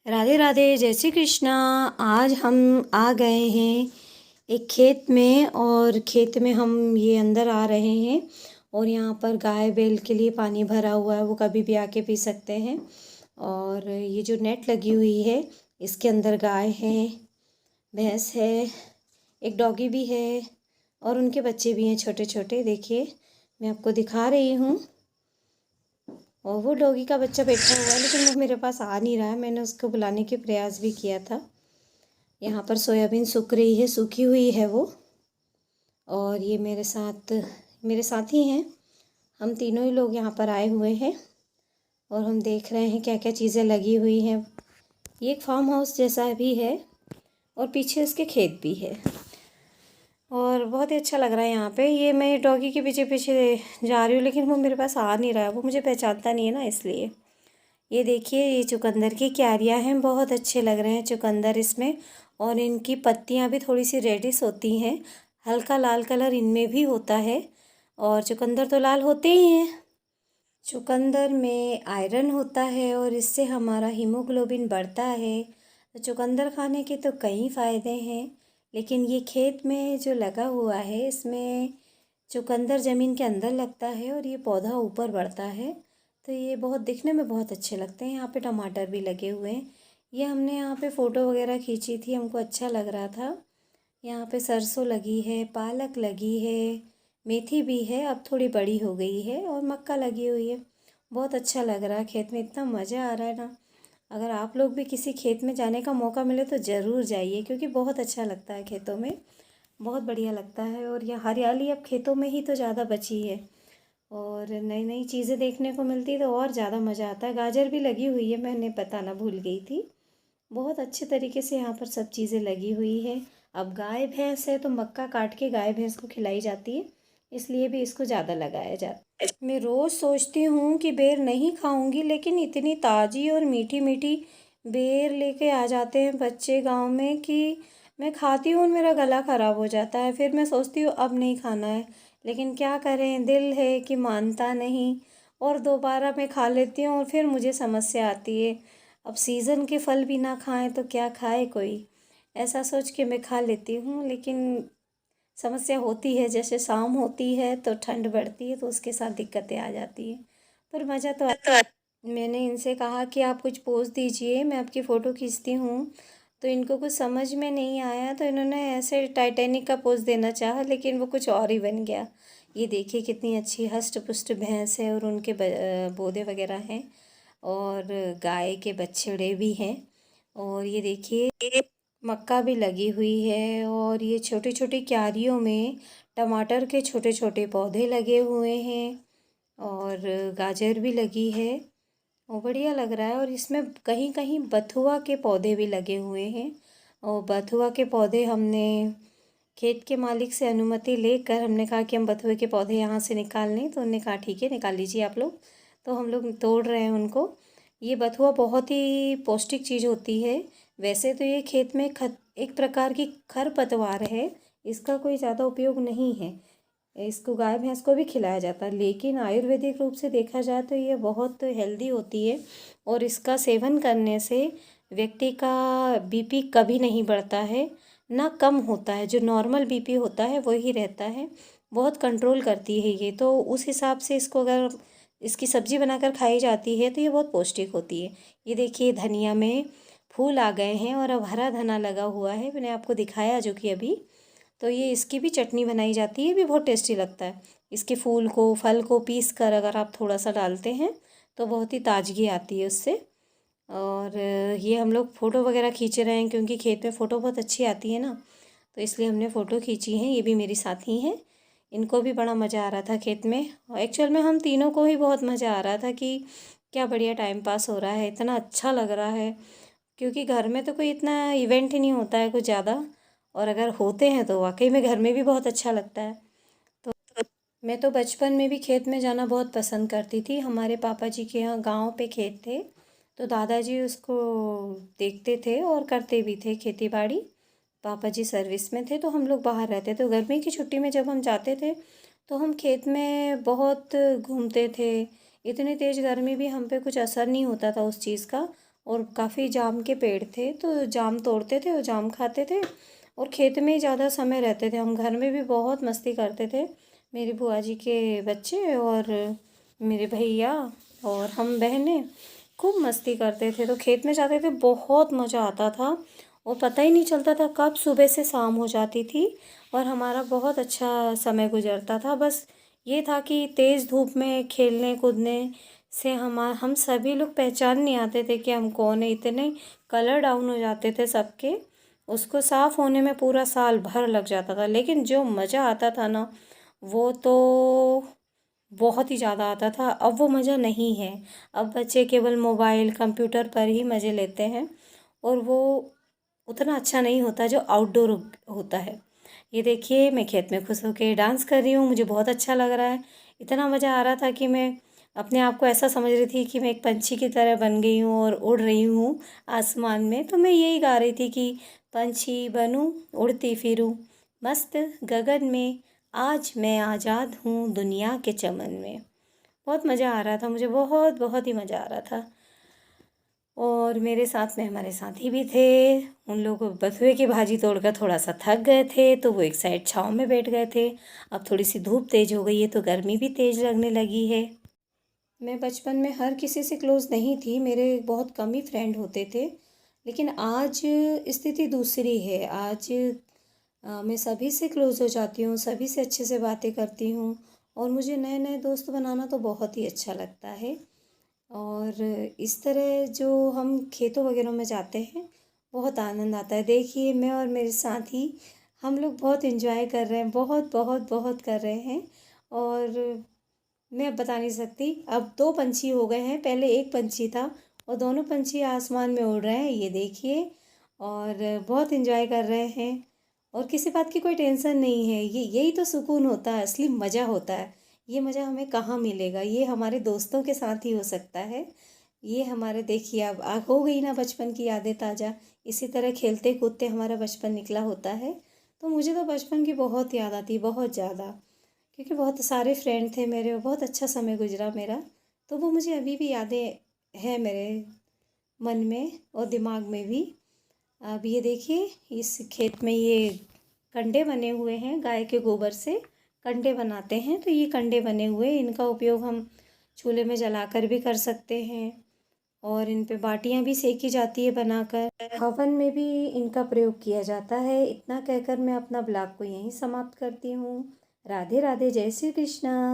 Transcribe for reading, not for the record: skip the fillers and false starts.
राधे राधे, जय श्री कृष्णा। आज हम आ गए हैं एक खेत में, और खेत में हम ये अंदर आ रहे हैं। और यहाँ पर गाय बैल के लिए पानी भरा हुआ है, वो कभी भी आके पी सकते हैं। और ये जो नेट लगी हुई है, इसके अंदर गाय है, भैंस है, एक डॉगी भी है, और उनके बच्चे भी हैं छोटे छोटे। देखिए, मैं आपको दिखा रही हूँ। और वो डॉगी का बच्चा बैठा हुआ है, लेकिन वो मेरे पास आ नहीं रहा है। मैंने उसको बुलाने के प्रयास भी किया था। यहाँ पर सोयाबीन सूख रही है, सूखी हुई है वो। और ये मेरे साथ ही हैं। हम तीनों ही लोग यहाँ पर आए हुए हैं, और हम देख रहे हैं क्या क्या चीज़ें लगी हुई हैं। ये एक फार्म हाउस जैसा भी है, और पीछे उसके खेत भी है, और बहुत ही अच्छा लग रहा है यहाँ पे। ये मैं डॉगी के पीछे पीछे जा रही हूँ, लेकिन वो मेरे पास आ नहीं रहा है। वो मुझे पहचानता नहीं है ना, इसलिए। ये देखिए, ये चुकंदर की क्यारियाँ हैं, बहुत अच्छे लग रहे हैं चुकंदर इसमें। और इनकी पत्तियाँ भी थोड़ी सी रेडिश होती हैं, हल्का लाल कलर इनमें भी होता है। और चुकंदर तो लाल होते ही हैं। चुकंदर में आयरन होता है, और इससे हमारा हीमोग्लोबिन बढ़ता है। तो चुकंदर खाने के तो कई फ़ायदे हैं, लेकिन ये खेत में जो लगा हुआ है, इसमें चुकंदर ज़मीन के अंदर लगता है, और ये पौधा ऊपर बढ़ता है। तो ये बहुत दिखने में बहुत अच्छे लगते हैं। यहाँ पे टमाटर भी लगे हुए हैं। ये हमने यहाँ पे फ़ोटो वगैरह खींची थी, हमको अच्छा लग रहा था। यहाँ पे सरसों लगी है, पालक लगी है, मेथी भी है, अब थोड़ी बड़ी हो गई है, और मक्का लगी हुई है। बहुत अच्छा लग रहा है खेत में, इतना मज़ा आ रहा है ना। अगर आप लोग भी किसी खेत में जाने का मौका मिले तो ज़रूर जाइए, क्योंकि बहुत अच्छा लगता है खेतों में। बहुत बढ़िया लगता है। और यह हरियाली अब खेतों में ही तो ज़्यादा बची है, और नई नई चीज़ें देखने को मिलती तो और ज़्यादा मज़ा आता है। गाजर भी लगी हुई है, मैंने बताना भूल गई थी। बहुत अच्छे तरीके से यहाँ पर सब चीज़ें लगी हुई है। अब गाय भैंस है तो मक्का काट के गाय भैंस को खिलाई जाती है, इसलिए भी इसको ज़्यादा लगाया जाता है। मैं रोज़ सोचती हूँ कि बेर नहीं खाऊंगी, लेकिन इतनी ताज़ी और मीठी मीठी बेर लेके आ जाते हैं बच्चे गांव में कि मैं खाती हूँ और मेरा गला ख़राब हो जाता है। फिर मैं सोचती हूँ अब नहीं खाना है, लेकिन क्या करें, दिल है कि मानता नहीं। और दोबारा मैं खा लेती हूँ, और फिर मुझे समस्या आती है। अब सीज़न के फल भी ना खाएं तो क्या खाए कोई। ऐसा सोच के मैं खा लेती हूँ, लेकिन समस्या होती है। जैसे शाम होती है तो ठंड बढ़ती है, तो उसके साथ दिक्कतें आ जाती हैं। पर मज़ा तो आता है। मैंने इनसे कहा कि आप कुछ पोज़ दीजिए, मैं आपकी फ़ोटो खींचती हूँ। तो इनको कुछ समझ में नहीं आया, तो इन्होंने ऐसे टाइटैनिक का पोज़ देना चाहा, लेकिन वो कुछ और ही बन गया। ये देखिए, कितनी अच्छी हष्ट पुष्ट भैंस है, और उनके बोदे वगैरह हैं, और गाय के बछड़े भी हैं। और ये देखिए, मक्का भी लगी हुई है, और ये छोटी छोटी क्यारियों में टमाटर के छोटे छोटे पौधे लगे हुए हैं, और गाजर भी लगी है, और बढ़िया लग रहा है। और इसमें कहीं कहीं बथुआ के पौधे भी लगे हुए हैं। और बथुआ के पौधे हमने खेत के मालिक से अनुमति लेकर, हमने कहा कि हम बथुए के पौधे यहाँ से निकाल लें, तो उन्होंने कहा ठीक है, निकाल लीजिए आप लोग। तो हम लोग तोड़ रहे हैं उनको। ये बथुआ बहुत ही पौष्टिक चीज़ होती है। वैसे तो ये खेत में एक प्रकार की खरपतवार है, इसका कोई ज़्यादा उपयोग नहीं है। इसको गाय भैंस को भी खिलाया जाता है, लेकिन आयुर्वेदिक रूप से देखा जाए तो ये बहुत हेल्दी होती है। और इसका सेवन करने से व्यक्ति का बीपी कभी नहीं बढ़ता है, ना कम होता है। जो नॉर्मल बीपी होता है वही रहता है। बहुत कंट्रोल करती है ये, तो उस हिसाब से इसको अगर इसकी सब्ज़ी बनाकर खाई जाती है तो ये बहुत पौष्टिक होती है। ये देखिए, धनिया में फूल आ गए हैं, और अब हरा धना लगा हुआ है, मैंने आपको दिखाया जो कि अभी। तो ये इसकी भी चटनी बनाई जाती है, ये भी बहुत टेस्टी लगता है। इसके फूल को, फल को पीस कर अगर आप थोड़ा सा डालते हैं तो बहुत ही ताजगी आती है उससे। और ये हम लोग फ़ोटो वगैरह खींच रहे हैं, क्योंकि खेत में फ़ोटो बहुत अच्छी आती है ना, तो इसलिए हमने फ़ोटो खींची हैं। ये भी मेरी साथी हैं, इनको भी बड़ा मज़ा आ रहा था खेत में। एक्चुअल में हम तीनों को ही बहुत मज़ा आ रहा था कि क्या बढ़िया टाइम पास हो रहा है, इतना अच्छा लग रहा है। क्योंकि घर में तो कोई इतना इवेंट ही नहीं होता है कुछ ज़्यादा, और अगर होते हैं तो वाकई में घर में भी बहुत अच्छा लगता है। तो मैं तो बचपन में भी खेत में जाना बहुत पसंद करती थी। हमारे पापा जी के यहाँ गांव पे खेत थे, तो दादाजी उसको देखते थे और करते भी थे खेती बाड़ी। पापा जी सर्विस में थे, तो हम लोग बाहर रहते। तो गर्मी की छुट्टी में जब हम जाते थे तो हम खेत में बहुत घूमते थे। इतनी तेज़ गर्मी भी हम पे कुछ असर नहीं होता था उस चीज़ का, और काफ़ी जाम के पेड़ थे, तो जाम तोड़ते थे और जाम खाते थे और खेत में ही ज़्यादा समय रहते थे। हम घर में भी बहुत मस्ती करते थे, मेरी बुआ जी के बच्चे और मेरे भैया और हम बहनें खूब मस्ती करते थे। तो खेत में जाते थे, बहुत मज़ा आता था और पता ही नहीं चलता था कब सुबह से शाम हो जाती थी और हमारा बहुत अच्छा समय गुजरता था। बस ये था कि तेज़ धूप में खेलने कूदने से हम सभी लोग पहचान नहीं आते थे कि हम कौन है, इतने कलर डाउन हो जाते थे सबके। उसको साफ़ होने में पूरा साल भर लग जाता था, लेकिन जो मज़ा आता था ना, वो तो बहुत ही ज़्यादा आता था। अब वो मज़ा नहीं है। अब बच्चे केवल मोबाइल कंप्यूटर पर ही मज़े लेते हैं और वो उतना अच्छा नहीं होता जो आउटडोर होता है। ये देखिए, मैं खेत में खुश होके डांस कर रही हूँ, मुझे बहुत अच्छा लग रहा है। इतना मज़ा आ रहा था कि मैं अपने आप को ऐसा समझ रही थी कि मैं एक पंछी की तरह बन गई हूँ और उड़ रही हूँ आसमान में। तो मैं यही गा रही थी कि पंछी बनूँ, उड़ती फिरूँ मस्त गगन में, आज मैं आज़ाद हूँ दुनिया के चमन में। बहुत मज़ा आ रहा था मुझे, बहुत बहुत ही मज़ा आ रहा था। और मेरे साथ में हमारे साथी भी थे। उन लोगों को बथुए की भाजी तोड़कर थोड़ा सा थक गए थे, तो वो एक साइड छाँव में बैठ गए थे। अब थोड़ी सी धूप तेज़ हो गई है तो गर्मी भी तेज़ लगने लगी है। मैं बचपन में हर किसी से क्लोज़ नहीं थी, मेरे बहुत कम ही फ्रेंड होते थे। लेकिन आज स्थिति दूसरी है। आज मैं सभी से क्लोज़ हो जाती हूँ, सभी से अच्छे से बातें करती हूँ और मुझे नए नए दोस्त बनाना तो बहुत ही अच्छा लगता है। और इस तरह जो हम खेतों वगैरह में जाते हैं, बहुत आनंद आता है। देखिए, मैं और मेरे साथी हम लोग बहुत एंजॉय कर रहे हैं, बहुत बहुत बहुत कर रहे हैं। और मैं अब बता नहीं सकती, अब 2 पंछी हो गए हैं, पहले एक पंछी था और दोनों पंछी आसमान में उड़ रहे हैं, ये देखिए। और बहुत एंजॉय कर रहे हैं और किसी बात की कोई टेंशन नहीं है। ये यही तो सुकून होता है, असली मज़ा होता है। ये मज़ा हमें कहाँ मिलेगा, ये हमारे दोस्तों के साथ ही हो सकता है। ये हमारे देखिए, अब हो गई ना बचपन की यादें ताज़ा। इसी तरह खेलते कूदते हमारा बचपन निकला होता है। तो मुझे तो बचपन की बहुत याद आती, बहुत ज़्यादा, क्योंकि बहुत सारे फ्रेंड थे मेरे और बहुत अच्छा समय गुजरा मेरा। तो वो मुझे अभी भी यादें हैं मेरे मन में और दिमाग में भी। अब ये देखिए, इस खेत में ये कंडे बने हुए हैं, गाय के गोबर से कंडे बनाते हैं। तो ये कंडे बने हुए, इनका उपयोग हम चूल्हे में जलाकर भी कर सकते हैं और इन पे बाटियां भी सेकी जाती है बनाकर। हवन में भी इनका प्रयोग किया जाता है। इतना कहकर मैं अपना ब्लॉग को यहीं समाप्त करती हूँ। राधे राधे, जय श्री कृष्णा।